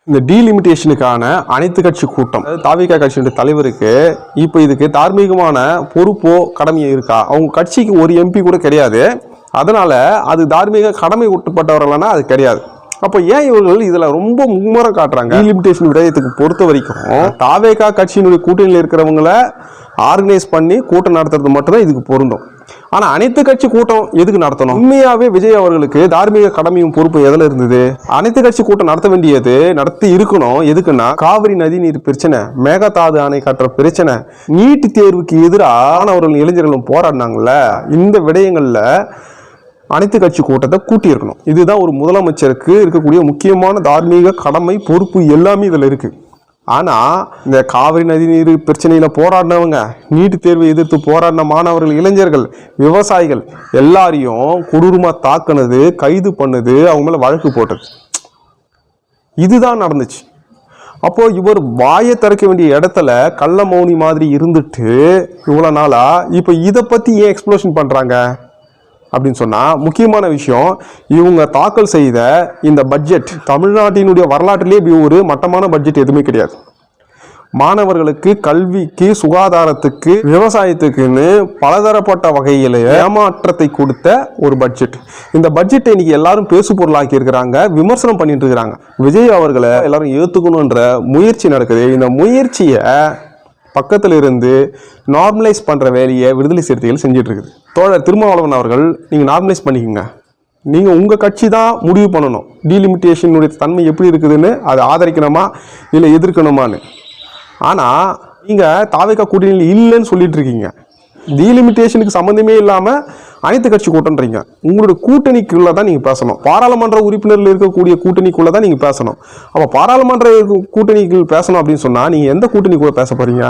இந்த டீலிமிட்டேஷனுக்கான அனைத்து கட்சி கூட்டம், தாவேகா கட்சியுடைய தலைவருக்கு இப்போ இதுக்கு தார்மீகமான பொறுப்போ கடமையோ இருக்கா? அவங்க கட்சிக்கு ஒரு எம்பி கூட கிடையாது, அதனால அது தார்மீக கடமை உட்பட்டவர்கள்னா அது கிடையாது. அப்போ ஏன் இவர்கள் இதில் ரொம்ப மும்முரம் காட்டுறாங்க? டீலிமிட்டேஷன் விடயத்துக்கு பொறுத்த வரைக்கும் தாவேகா கட்சியினுடைய கூட்டணியில் இருக்கிறவங்கள ஆர்கனைஸ் பண்ணி கூட்டம் நடத்துறது மட்டும்தான் இதுக்கு பொருந்தும். ஆனால் அனைத்து கட்சி கூட்டம் எதுக்கு நடத்தணும்? உண்மையாகவே விஜய் அவர்களுக்கு தார்மீக கடமையும் பொறுப்பு எதில் இருந்தது? அனைத்து கட்சி கூட்டம் நடத்த வேண்டியது நடத்தி இருக்கணும். எதுக்குன்னா காவிரி நதி நீர் பிரச்சனை, மேகதாது அணை கட்டுற பிரச்சனை, நீட் தேர்வுக்கு எதிராக அவர்கள் இளைஞர்களும் போராடினாங்கல்ல, இந்த விடயங்களில் அனைத்து கட்சி கூட்டத்தை கூட்டியிருக்கணும். இதுதான் ஒரு முதலமைச்சருக்கு இருக்கக்கூடிய முக்கியமான தார்மீக கடமை பொறுப்பு, எல்லாமே இதில் இருக்கு. ஆனால் இந்த காவிரி நதி நீர் பிரச்சனையில் போராடினவங்க, நீட் தேர்வை எதிர்த்து போராடின மாணவர்கள், இளைஞர்கள், விவசாயிகள் எல்லாரையும் கொடூரமாக தாக்குனது, கைது பண்ணது, அவங்க மேலே வழக்கு போட்டது, இதுதான் நடந்துச்சு. அப்போ இவர் வாயை திறக்க வேண்டிய இடத்துல கள்ள மௌனி மாதிரி இருந்துட்டு இவ்வளோ நாளா இப்போ இதை பற்றி ஏன் எக்ஸ்ப்ளோஷன் பண்ணுறாங்க அப்படின்னு சொன்னால், முக்கியமான விஷயம், இவங்க தாக்கல் செய்த இந்த பட்ஜெட் தமிழ்நாட்டினுடைய வரலாற்றிலே ஒரு மட்டமான பட்ஜெட் எதுவுமே கிடையாது. மாணவர்களுக்கு, கல்விக்கு, சுகாதாரத்துக்கு, விவசாயத்துக்குன்னு பலதரப்பட்ட வகையில் ஏமாற்றத்தை கொடுத்த ஒரு பட்ஜெட். இந்த பட்ஜெட்டை இன்னைக்கு எல்லாரும் பேசு பொருளாக்கி இருக்கிறாங்க, விமர்சனம் பண்ணிட்டு இருக்கிறாங்க. விஜய் அவர்களை எல்லாரும் ஏற்றுக்கணுன்ற முயற்சி நடக்குது. இந்த முயற்சியை பக்கத்தில் இருந்து நார்மலைஸ் பண்ணுற வேலையை விடுதலை சிறுத்தைகள் செஞ்சுட்டு இருக்குது. தோழர் திருமாவளவன் அவர்கள், நீங்கள் நார்மலைஸ் பண்ணிக்கோங்க, நீங்கள் உங்கள் கட்சி தான் முடிவு பண்ணணும் டீலிமிட்டேஷனுடைய தன்மை எப்படி இருக்குதுன்னு, அதை ஆதரிக்கணுமா இல்லை எதிர்க்கணுமான்னு. ஆனால் நீங்கள் தாவேகா கூட்டணியில் இல்லைன்னு சொல்லிட்டு இருக்கீங்க. டீலிமிட்டேஷனுக்கு சம்மந்தமே இல்லாமல் அனைத்து கட்சி கூட்டன்றீங்க. உங்களுடைய கூட்டணிக்குள்ளே தான் நீங்கள் பேசணும். பாராளுமன்ற உறுப்பினர்கள் இருக்கக்கூடிய கூட்டணிக்குள்ளே தான் நீங்கள் பேசணும். அப்போ பாராளுமன்ற கூட்டணிக்குள் பேசணும் அப்படின்னு சொன்னால் நீங்கள் எந்த கூட்டணிக்குள்ளே பேச போகிறீங்க?